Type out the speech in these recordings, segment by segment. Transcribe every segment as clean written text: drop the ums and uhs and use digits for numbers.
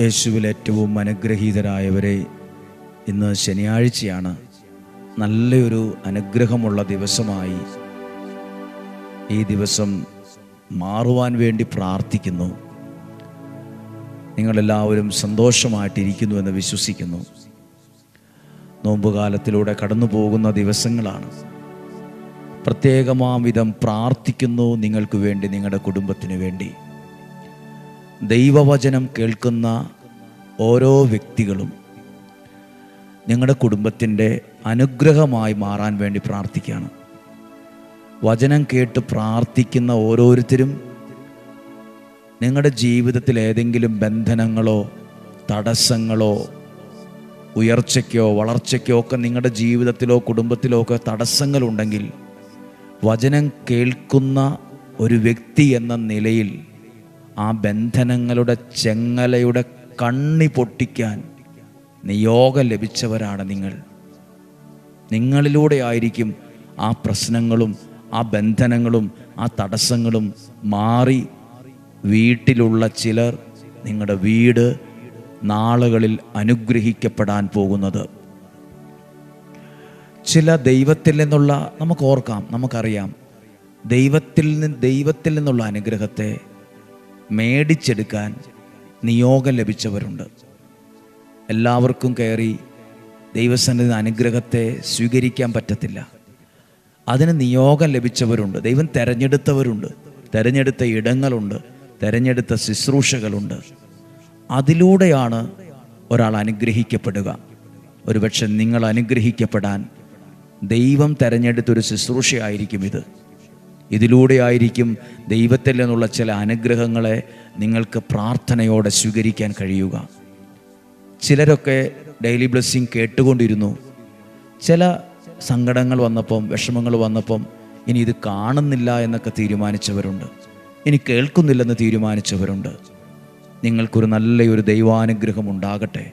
യേശുവിൽ ഏറ്റവും അനുഗ്രഹീതരായവരെ, ഇന്ന് ശനിയാഴ്ചയാണ്. നല്ലൊരു അനുഗ്രഹമുള്ള ദിവസമായി ഈ ദിവസം മാറുവാൻ വേണ്ടി പ്രാർത്ഥിക്കുന്നു. നിങ്ങളെല്ലാവരും സന്തോഷമായിട്ടിരിക്കുന്നു എന്ന് വിശ്വസിക്കുന്നു. നോമ്പുകാലത്തിലൂടെ കടന്നു പോകുന്ന ദിവസങ്ങളാണ്. പ്രത്യേകമാം വിധം പ്രാർത്ഥിക്കുന്നു നിങ്ങൾക്ക് വേണ്ടി, നിങ്ങളുടെ കുടുംബത്തിന് വേണ്ടി. ദൈവവചനം കേൾക്കുന്ന ഓരോ വ്യക്തികളും നിങ്ങളുടെ കുടുംബത്തിൻ്റെ അനുഗ്രഹമായി മാറാൻ വേണ്ടി പ്രാർത്ഥിക്കുകയാണ്. വചനം കേട്ട് പ്രാർത്ഥിക്കുന്ന ഓരോരുത്തരും നിങ്ങളുടെ ജീവിതത്തിൽ ഏതെങ്കിലും ബന്ധനങ്ങളോ തടസ്സങ്ങളോ ഉയർച്ചയ്ക്കോ വളർച്ചയ്ക്കോ ഒക്കെ നിങ്ങളുടെ ജീവിതത്തിലോ കുടുംബത്തിലോ ഒക്കെ തടസ്സങ്ങളുണ്ടെങ്കിൽ, വചനം കേൾക്കുന്ന ഒരു വ്യക്തി എന്ന നിലയിൽ ആ ബന്ധനങ്ങളുടെ ചെങ്ങലയുടെ കണ്ണി പൊട്ടിക്കാൻ നിയോഗം ലഭിച്ചവരാണ് നിങ്ങൾ. നിങ്ങളിലൂടെ ആയിരിക്കും ആ പ്രശ്നങ്ങളും ആ ബന്ധനങ്ങളും ആ തടസ്സങ്ങളും മാറി വീട്ടിലുള്ള ചിലർ, നിങ്ങളുടെ വീട് നാളുകളിൽ അനുഗ്രഹിക്കപ്പെടാൻ പോകുന്നത്. ചില ദൈവത്തിൽ നിന്നുള്ള, നമുക്ക് ഓർക്കാം, നമുക്കറിയാം, ദൈവത്തിൽ നിന്നുള്ള അനുഗ്രഹത്തെ മേടിച്ചെടുക്കാൻ നിയോഗം ലഭിച്ചവരുണ്ട്. എല്ലാവർക്കും കയറി ദൈവസന്നിധി അനുഗ്രഹത്തെ സ്വീകരിക്കാൻ പറ്റത്തില്ല. അതിന് നിയോഗം ലഭിച്ചവരുണ്ട്. ദൈവം തിരഞ്ഞെടുത്തവരുണ്ട്, തിരഞ്ഞെടുത്ത ഇടങ്ങളുണ്ട്, തിരഞ്ഞെടുത്ത ശുശ്രൂഷകളുണ്ട്. അതിലൂടെയാണ് ഒരാൾ അനുഗ്രഹിക്കപ്പെടുക. ഒരുപക്ഷെ നിങ്ങൾ അനുഗ്രഹിക്കപ്പെടാൻ ദൈവം തിരഞ്ഞെടുത്തൊരു ശുശ്രൂഷയായിരിക്കും ഇത്. ഇതിലൂടെ ആയിരിക്കും ദൈവത്തിൽ നിന്നുള്ള ചില അനുഗ്രഹങ്ങളെ നിങ്ങൾക്ക് പ്രാർത്ഥനയോടെ സ്വീകരിക്കാൻ കഴിയുക. ചിലരൊക്കെ ഡെയിലി ബ്ലെസ്സിങ് കേട്ടുകൊണ്ടിരുന്നു. ചില സങ്കടങ്ങൾ വന്നപ്പം, വിഷമങ്ങൾ വന്നപ്പം ഇനി ഇത് കാണുന്നില്ല എന്നൊക്കെ തീരുമാനിച്ചവരുണ്ട്, ഇനി കേൾക്കുന്നില്ലെന്ന് തീരുമാനിച്ചവരുണ്ട്. നിങ്ങൾക്കൊരു നല്ലൊരു ദൈവാനുഗ്രഹം ഉണ്ടാകട്ടെ,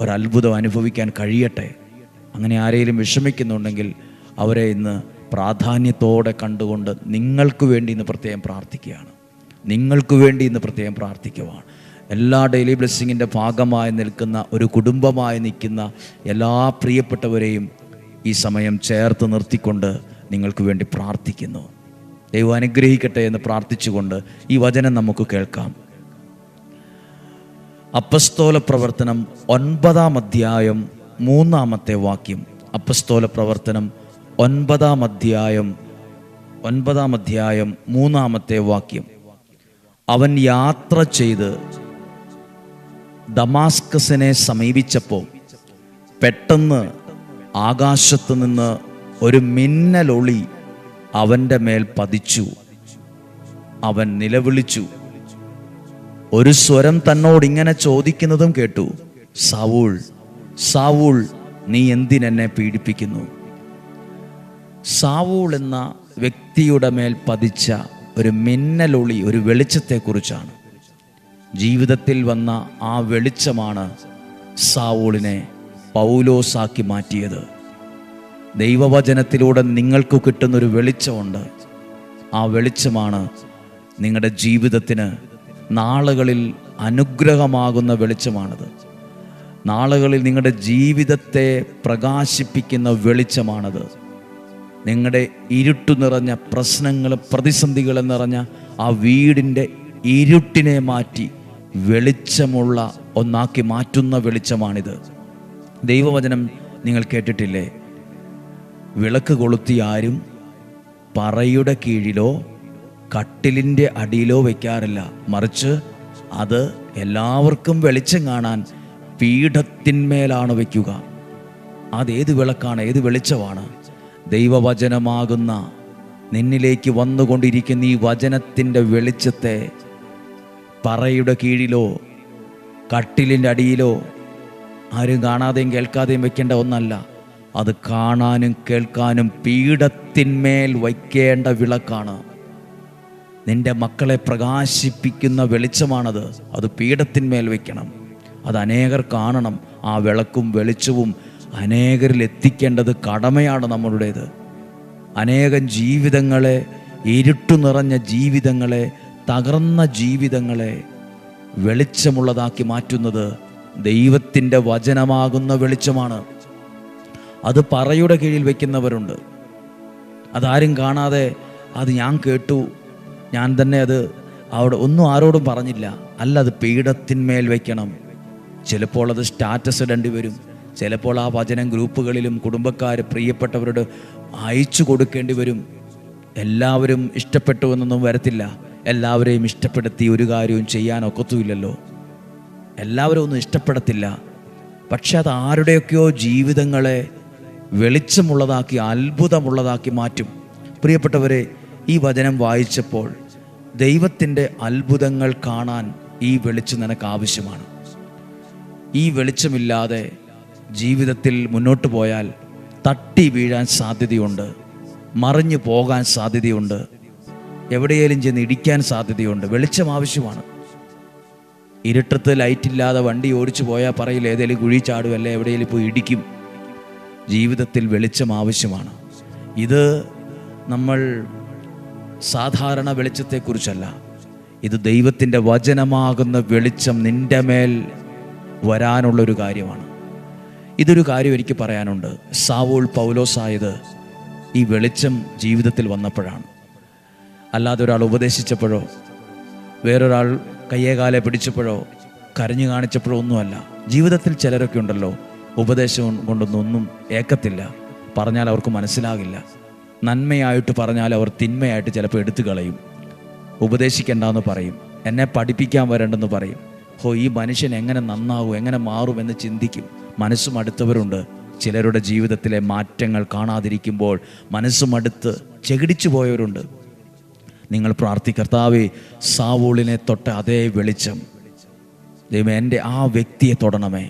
ഒരത്ഭുതം അനുഭവിക്കാൻ കഴിയട്ടെ. അങ്ങനെ ആരെങ്കിലും വിഷമിക്കുന്നുണ്ടെങ്കിൽ അവരെ ഇന്ന് പ്രാധാന്യത്തോടെ കണ്ടുകൊണ്ട് നിങ്ങൾക്ക് വേണ്ടി ഇന്ന് പ്രത്യേകം പ്രാർത്ഥിക്കുകയാണ്. നിങ്ങൾക്ക് വേണ്ടി ഇന്ന് പ്രത്യേകം പ്രാർത്ഥിക്കുവാണ്. എല്ലാ ഡെയിലി ബ്ലെസ്സിങ്ങിൻ്റെ ഭാഗമായി നിൽക്കുന്ന, ഒരു കുടുംബമായി നിൽക്കുന്ന എല്ലാ പ്രിയപ്പെട്ടവരെയും ഈ സമയം ചേർത്ത് നിർത്തിക്കൊണ്ട് നിങ്ങൾക്ക് വേണ്ടി പ്രാർത്ഥിക്കുന്നു. ദൈവം അനുഗ്രഹിക്കട്ടെ എന്ന് പ്രാർത്ഥിച്ചുകൊണ്ട് ഈ വചനം നമുക്ക് കേൾക്കാം. അപ്പസ്തോല പ്രവർത്തനം 9-ാം അധ്യായം 3-ാമത്തെ വാക്യം. അപ്പസ്തോല പ്രവർത്തനം 9-ാം അധ്യായം 3-ാമത്തെ വാക്യം. അവൻ യാത്ര ചെയ്ത് ദമാസ്കസിനെ സമീപിച്ചപ്പോൾ പെട്ടെന്ന് ആകാശത്തു നിന്ന് ഒരു മിന്നലൊളി അവൻ്റെ മേൽ പതിച്ചു. അവൻ നിലവിളിച്ചു. ഒരു സ്വരം തന്നോട് ഇങ്ങനെ ചോദിക്കുന്നതും കേട്ടു, സൗൾ, സൗൾ, നീ എന്തിനെന്നെ പീഡിപ്പിക്കുന്നു? സൗൾ എന്ന വ്യക്തിയുടെ മേൽ പതിച്ച ഒരു മിന്നലൊളി, ഒരു വെളിച്ചത്തെക്കുറിച്ചാണ്. ജീവിതത്തിൽ വന്ന ആ വെളിച്ചമാണ് സൗളിനെ പൗലോസാക്കി മാറ്റിയത്. ദൈവവചനത്തിലൂടെ നിങ്ങൾക്ക് കിട്ടുന്നൊരു വെളിച്ചമുണ്ട്. ആ വെളിച്ചമാണ് നിങ്ങളുടെ ജീവിതത്തിന് നാളുകളിൽ അനുഗ്രഹമാകുന്ന വെളിച്ചമാണത്. നാളുകളിൽ നിങ്ങളുടെ ജീവിതത്തെ പ്രകാശിപ്പിക്കുന്ന വെളിച്ചമാണത്. നിങ്ങളുടെ ഇരുട്ടു നിറഞ്ഞ പ്രശ്നങ്ങൾ, പ്രതിസന്ധികൾ നിറഞ്ഞ ആ വീടിൻ്റെ ഇരുട്ടിനെ മാറ്റി വെളിച്ചമുള്ള ഒന്നാക്കി മാറ്റുന്ന വെളിച്ചമാണിത്. ദൈവവചനം നിങ്ങൾ കേട്ടിട്ടില്ലേ? വിളക്ക് കൊളുത്തി ആരും പറയുടെ കീഴിലോ കട്ടിലിൻ്റെ അടിയിലോ വയ്ക്കാറില്ല, മറിച്ച് അത് എല്ലാവർക്കും വെളിച്ചം കാണാൻ പീഠത്തിന്മേലാണ് വയ്ക്കുക. അതേത് വിളക്കാണ്? ഏത് വെളിച്ചമാണ്? ദൈവവചനമാകുന്ന നിന്നിലേക്ക് വന്നുകൊണ്ടിരിക്കുന്ന ഈ വചനത്തിൻ്റെ വെളിച്ചത്തെ പറയുടെ കീഴിലോ കട്ടിലിൻ്റെ അടിയിലോ ആരും കാണാതെയും കേൾക്കാതെയും വയ്ക്കേണ്ട ഒന്നല്ല. അത് കാണാനും കേൾക്കാനും പീഠത്തിന്മേൽ വയ്ക്കേണ്ട വിളക്കാണ്. നിന്റെ മക്കളെ പ്രകാശിപ്പിക്കുന്ന വെളിച്ചമാണത്. അത് പീഠത്തിന്മേൽ വയ്ക്കണം. അത് അനേകർ കാണണം. ആ വിളക്കും വെളിച്ചവും അനേകരിൽ എത്തിക്കേണ്ടത് കടമയാണ് നമ്മളുടേത്. അനേകം ജീവിതങ്ങളെ, ഇരുട്ടു നിറഞ്ഞ ജീവിതങ്ങളെ, തകർന്ന ജീവിതങ്ങളെ വെളിച്ചമുള്ളതാക്കി മാറ്റുന്നത് ദൈവത്തിൻ്റെ വചനമാകുന്ന വെളിച്ചമാണ്. അത് പറയുടെ കീഴിൽ വയ്ക്കുന്നവരുണ്ട്. അതാരും കാണാതെ അത് ഞാൻ കേട്ടു, ഞാൻ തന്നെ അത് അവിടെ ഒന്നും ആരോടും പറഞ്ഞില്ല. അല്ല, അത് പീഠത്തിന്മേൽ വയ്ക്കണം. ചിലപ്പോൾ അത് സ്റ്റാറ്റസ് ഇടേണ്ടി വരും. ചിലപ്പോൾ ആ വചനം ഗ്രൂപ്പുകളിലും കുടുംബക്കാർ പ്രിയപ്പെട്ടവരോട് അയച്ചു കൊടുക്കേണ്ടി വരും. എല്ലാവരും ഇഷ്ടപ്പെട്ടു എന്നൊന്നും വരത്തില്ല. എല്ലാവരെയും ഇഷ്ടപ്പെടുത്തി ഒരു കാര്യവും ചെയ്യാനൊക്കത്തുമില്ലല്ലോ. എല്ലാവരും ഒന്നും ഇഷ്ടപ്പെടത്തില്ല. പക്ഷെ അത് ആരുടെയൊക്കെയോ ജീവിതങ്ങളെ വെളിച്ചമുള്ളതാക്കി അത്ഭുതമുള്ളതാക്കി മാറ്റും. പ്രിയപ്പെട്ടവരെ, ഈ വചനം വായിച്ചപ്പോൾ ദൈവത്തിൻ്റെ അത്ഭുതങ്ങൾ കാണാൻ ഈ വെളിച്ചം നിനക്ക് ആവശ്യമാണ്. ഈ വെളിച്ചമില്ലാതെ ജീവിതത്തിൽ മുന്നോട്ട് പോയാൽ തട്ടി വീഴാൻ സാധ്യതയുണ്ട്, മറിഞ്ഞു പോകാൻ സാധ്യതയുണ്ട്, എവിടെയെങ്കിലും ചെന്ന് ഇടിക്കാൻ സാധ്യതയുണ്ട്. വെളിച്ചം ആവശ്യമാണ്. ഇരുട്ടത്ത് ലൈറ്റില്ലാതെ വണ്ടി ഓടിച്ചു പോയാൽ പറയില്ല, ഏതെങ്കിലും കുഴി ചാടും, അല്ലെ എവിടെയെങ്കിലും പോയി ഇടിക്കും. ജീവിതത്തിൽ വെളിച്ചം ആവശ്യമാണ്. ഇത് നമ്മൾ സാധാരണ വെളിച്ചത്തെക്കുറിച്ചല്ല, ഇത് ദൈവത്തിൻ്റെ വചനമാകുന്ന വെളിച്ചം നിൻ്റെ മേൽ വരാനുള്ളൊരു കാര്യമാണ്. ഇതൊരു കാര്യം എനിക്ക് പറയാനുണ്ട്. സാവൂൾ പൗലോസായത് ഈ വെളിച്ചം ജീവിതത്തിൽ വന്നപ്പോഴാണ്. അല്ലാതെ ഒരാൾ ഉപദേശിച്ചപ്പോഴോ വേറൊരാൾ കയ്യേകാലെ പിടിച്ചപ്പോഴോ കരഞ്ഞു കാണിച്ചപ്പോഴോ ഒന്നുമല്ല. ജീവിതത്തിൽ ചിലരൊക്കെ ഉണ്ടല്ലോ, ഉപദേശം കൊണ്ടൊന്നും ഏക്കത്തില്ല, പറഞ്ഞാൽ അവർക്ക് മനസ്സിലാകില്ല. നന്മയായിട്ട് പറഞ്ഞാൽ അവർ തിന്മയായിട്ട് ചിലപ്പോൾ എടുത്തു കളയും. ഉപദേശിക്കേണ്ടെന്ന് പറയും, എന്നെ പഠിപ്പിക്കാൻ വരണ്ടെന്ന് പറയും. ഈ മനുഷ്യൻ എങ്ങനെ നന്നാവും, എങ്ങനെ മാറുമെന്ന് ചിന്തിക്കും. മനസ്സും അടുത്തവരുണ്ട്. ചിലരുടെ ജീവിതത്തിലെ മാറ്റങ്ങൾ കാണാതിരിക്കുമ്പോൾ മനസ്സും അടുത്ത് ചെകിടിച്ചു പോയവരുണ്ട്. നിങ്ങൾ കർത്താവേ, സാവൂളിനെ തൊട്ട അതേ വെളിച്ചം ദൈവമേ എൻ്റെ ആ വ്യക്തിയെ തൊടണമേ.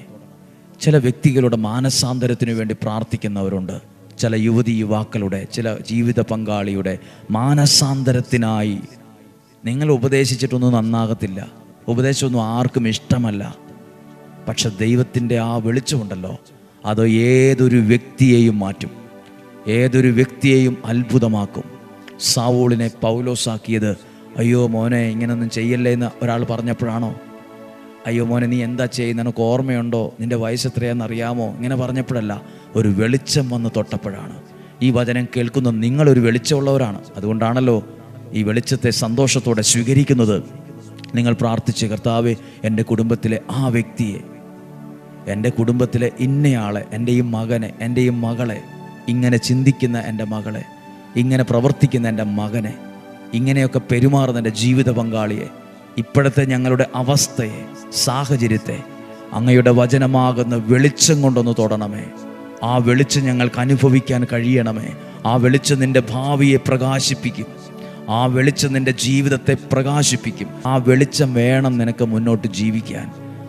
ചില വ്യക്തികളുടെ മാനസാന്തരത്തിനു വേണ്ടി പ്രാർത്ഥിക്കുന്നവരുണ്ട്. ചില യുവാക്കളുടെ, ചില ജീവിത പങ്കാളിയുടെ മാനസാന്തരത്തിനായി. നിങ്ങൾ ഉപദേശിച്ചിട്ടൊന്നും നന്നാകത്തില്ല, ഉപദേശമൊന്നും ആർക്കും ഇഷ്ടമല്ല. പക്ഷെ ദൈവത്തിൻ്റെ ആ വെളിച്ചമുണ്ടല്ലോ, അത് ഏതൊരു വ്യക്തിയെയും മാറ്റും, ഏതൊരു വ്യക്തിയെയും അത്ഭുതമാക്കും. സാവൂളിനെ പൗലോസാക്കിയത് അയ്യോ മോനെ ഇങ്ങനൊന്നും ചെയ്യല്ലേ എന്ന് ഒരാൾ പറഞ്ഞപ്പോഴാണോ? അയ്യോ മോനെ നീ എന്താ ചെയ്യുന്നത്, നിനക്ക് ഓർമ്മയുണ്ടോ, നിൻ്റെ വയസ്സ് എത്രയാണെന്നറിയാമോ, ഇങ്ങനെ പറഞ്ഞപ്പോഴല്ല, ഒരു വെളിച്ചം വന്ന് തൊട്ടപ്പോഴാണ്. ഈ വചനം കേൾക്കുന്ന നിങ്ങളൊരു വെളിച്ചമുള്ളവരാണ്. അതുകൊണ്ടാണല്ലോ ഈ വെളിച്ചത്തെ സന്തോഷത്തോടെ സ്വീകരിക്കുന്നത്. നിങ്ങൾ പ്രാർത്ഥിച്ച്, കർത്താവേ എൻ്റെ കുടുംബത്തിലെ ആ വ്യക്തിയെ, എൻ്റെ കുടുംബത്തിലെ ഇന്നയാളെ, എൻ്റെയും മകനെ, എൻ്റെയും മകളെ, ഇങ്ങനെ ചിന്തിക്കുന്ന എൻ്റെ മകളെ, ഇങ്ങനെ പ്രവർത്തിക്കുന്ന എൻ്റെ മകനെ, ഇങ്ങനെയൊക്കെ പെരുമാറുന്ന എൻ്റെ ജീവിത പങ്കാളിയെ, ഇപ്പോഴത്തെ ഞങ്ങളുടെ അവസ്ഥയെ, സാഹചര്യത്തെ അങ്ങയുടെ വചനമാകുന്ന വെളിച്ചം കൊണ്ടൊന്ന് തൊടണമേ. ആ വെളിച്ചം ഞങ്ങൾക്ക് അനുഭവിക്കാൻ കഴിയണമേ. ആ വെളിച്ചം നിൻ്റെ ഭാവിയെ പ്രകാശിപ്പിക്കും. ആ വെളിച്ചം നിൻ്റെ ജീവിതത്തെ പ്രകാശിപ്പിക്കും. ആ വെളിച്ചം വേണം നിനക്ക് മുന്നോട്ട് ജീവിക്കാൻ.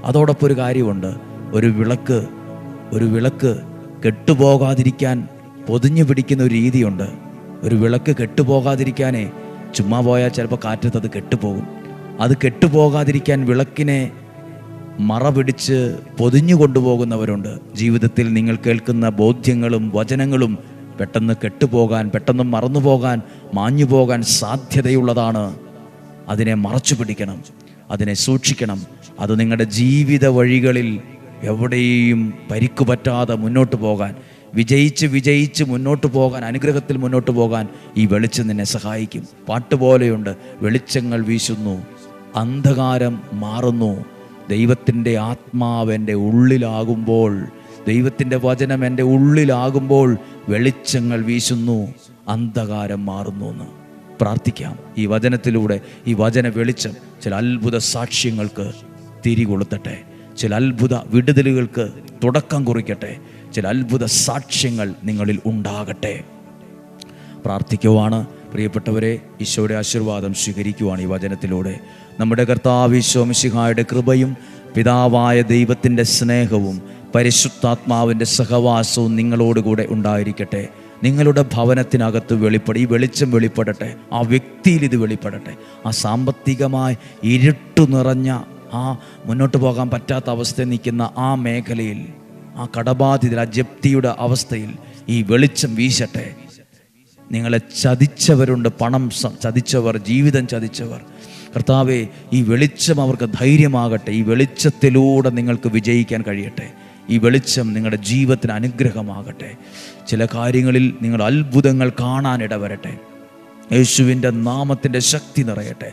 അതോടൊപ്പം ഒരു കാര്യമുണ്ട്, ഒരു വിളക്ക് കെട്ടുപോകാതിരിക്കാൻ പൊതിഞ്ഞു പിടിക്കുന്ന ഒരു രീതിയുണ്ട്. ഒരു വിളക്ക് കെട്ടുപോകാതിരിക്കാനേ, ചുമ്മാ പോയാൽ ചിലപ്പോൾ കാറ്റത്ത് അത് കെട്ടുപോകും. അത് കെട്ടുപോകാതിരിക്കാൻ വിളക്കിനെ മറ പിടിച്ച് പൊതിഞ്ഞു കൊണ്ടുപോകുന്നവരുണ്ട്. ജീവിതത്തിൽ നിങ്ങൾ കേൾക്കുന്ന ബോധ്യങ്ങളും വചനങ്ങളും പെട്ടെന്ന് കെട്ടുപോകാൻ, പെട്ടെന്ന് മറന്നുപോകാൻ, മാഞ്ഞു പോകാൻ സാധ്യതയുള്ളതാണ്. അതിനെ മറച്ചു പിടിക്കണം, അതിനെ സൂക്ഷിക്കണം. അത് നിങ്ങളുടെ ജീവിത വഴികളിൽ എവിടെയും പരിക്കു പറ്റാതെ മുന്നോട്ട് പോകാൻ, വിജയിച്ച് മുന്നോട്ട് പോകാൻ, അനുഗ്രഹത്തിൽ മുന്നോട്ട് പോകാൻ ഈ വെളിച്ചം നിന്നെ സഹായിക്കും. പാട്ടുപോലെയുണ്ട്, വെളിച്ചങ്ങൾ വീശുന്നു, അന്ധകാരം മാറുന്നു. ദൈവത്തിൻ്റെ ആത്മാവ് എൻ്റെ ഉള്ളിലാകുമ്പോൾ, ദൈവത്തിൻ്റെ വചനം എൻ്റെ ഉള്ളിലാകുമ്പോൾ വെളിച്ചങ്ങൾ വീശുന്നു, അന്ധകാരം മാറുന്നു എന്ന് പ്രാർത്ഥിക്കാം. ഈ വചനത്തിലൂടെ, ഈ വചന വെളിച്ചം ചില അത്ഭുത സാക്ഷ്യങ്ങൾക്ക് തിരികൊളുത്തട്ടെ, ചില അത്ഭുത വിടുതലുകൾക്ക് തുടക്കം കുറിക്കട്ടെ, ചില അത്ഭുത സാക്ഷ്യങ്ങൾ നിങ്ങളിൽ ഉണ്ടാകട്ടെ. പ്രാർത്ഥിക്കുവാണ് പ്രിയപ്പെട്ടവരെ. ഈശോയുടെ ആശീർവാദം സ്വീകരിക്കുവാണ് ഈ വചനത്തിലൂടെ. നമ്മുടെ കർത്താവ് ഈശോ മിശിഹായുടെ കൃപയും പിതാവായ ദൈവത്തിൻ്റെ സ്നേഹവും പരിശുദ്ധാത്മാവിൻ്റെ സഹവാസവും നിങ്ങളോടുകൂടെ ഉണ്ടായിരിക്കട്ടെ. നിങ്ങളുടെ ഭവനത്തിനകത്ത് ഈ വെളിച്ചം വെളിപ്പെടട്ടെ. ആ വ്യക്തിയിൽ ഇത് വെളിപ്പെടട്ടെ. ആ സാമ്പത്തികമായി ഇരുട്ടു നിറഞ്ഞ, ആ മുന്നോട്ട് പോകാൻ പറ്റാത്ത അവസ്ഥയിൽ നിൽക്കുന്ന ആ മേഖലയിൽ, ആ കടബാധിത, ആ ജപ്തിയുടെ അവസ്ഥയിൽ ഈ വെളിച്ചം വീശട്ടെ. നിങ്ങളെ ചതിച്ചവരുണ്ട്, പണം ചതിച്ചവർ, ജീവിതം ചതിച്ചവർ. കർത്താവേ, ഈ വെളിച്ചം അവർക്ക് ധൈര്യമാകട്ടെ. ഈ വെളിച്ചത്തിലൂടെ നിങ്ങൾക്ക് വിജയിക്കാൻ കഴിയട്ടെ. ഈ വെളിച്ചം നിങ്ങളുടെ ജീവിതത്തിന് അനുഗ്രഹമാകട്ടെ. ചില കാര്യങ്ങളിൽ നിങ്ങൾ അത്ഭുതങ്ങൾ കാണാനിടവരട്ടെ. യേശുവിൻ്റെ നാമത്തിൻ്റെ ശക്തി നിറയട്ടെ.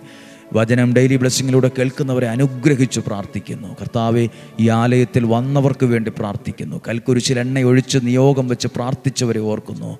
വചനം ഡെയിലി ബ്ലെസ്സിങ്ങിലൂടെ കേൾക്കുന്നവരെ അനുഗ്രഹിച്ചു പ്രാർത്ഥിക്കുന്നു. കർത്താവെ, ഈ ആലയത്തിൽ വന്നവർക്ക് വേണ്ടി പ്രാർത്ഥിക്കുന്നു. കൽക്കുരിശിൽ എണ്ണയൊഴിച്ച് നിയോഗം വെച്ച് പ്രാർത്ഥിച്ചവരെ ഓർക്കുന്നു.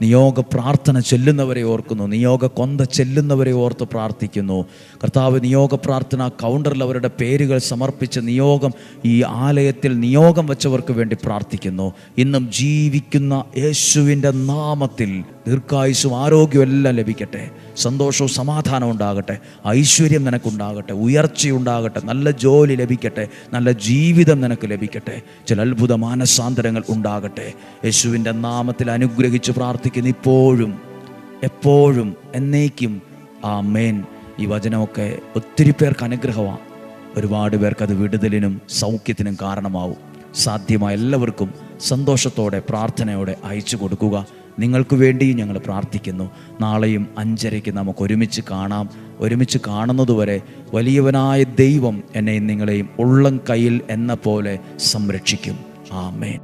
നിയോഗ പ്രാർത്ഥന ചെല്ലുന്നവരെ ഓർക്കുന്നു. നിയോഗ കൊന്ത ചെല്ലുന്നവരെ ഓർത്ത് പ്രാർത്ഥിക്കുന്നു. കർത്താവ്, നിയോഗ പ്രാർത്ഥന കൗണ്ടറിൽ അവരുടെ പേരുകൾ സമർപ്പിച്ച് നിയോഗം ഈ ആലയത്തിൽ നിയോഗം വെച്ചവർക്ക് വേണ്ടി പ്രാർത്ഥിക്കുന്നു. ഇന്നും ജീവിക്കുന്ന യേശുവിൻ്റെ നാമത്തിൽ ദീർഘായുസ്സും ആരോഗ്യവും എല്ലാം ലഭിക്കട്ടെ. സന്തോഷവും സമാധാനവും ഉണ്ടാകട്ടെ. ഐശ്വര്യം നിനക്കുണ്ടാകട്ടെ. ഉയർച്ചയുണ്ടാകട്ടെ. നല്ല ജോലി ലഭിക്കട്ടെ. നല്ല ജീവിതം നിനക്ക് ലഭിക്കട്ടെ. ചില അത്ഭുത മാനസാന്തരങ്ങൾ ഉണ്ടാകട്ടെ. യേശുവിൻ്റെ നാമത്തിൽ അനുഗ്രഹിച്ച് പ്രാർത്ഥിക്കുന്നു. ഇപ്പോഴും എപ്പോഴും എന്നേക്കും ആമേൻ. ഈ വചനമൊക്കെ ഒത്തിരി പേർക്ക് അനുഗ്രഹമാണ്. ഒരുപാട് പേർക്ക് അത് വിടുതലിനും സൗഖ്യത്തിനും കാരണമാവും. സാധ്യമായ എല്ലാവർക്കും സന്തോഷത്തോടെ പ്രാർത്ഥനയോടെ അയച്ചു കൊടുക്കുക. നിങ്ങൾക്ക് വേണ്ടിയും ഞങ്ങൾ പ്രാർത്ഥിക്കുന്നു. നാളെയും 5:30 നമുക്ക് ഒരുമിച്ച് കാണാം. ഒരുമിച്ച് കാണുന്നതുവരെ വലിയവനായ ദൈവം എന്നെയും നിങ്ങളെയും ഉള്ളം കയ്യിൽ എന്ന പോലെ സംരക്ഷിക്കും. ആമേൻ.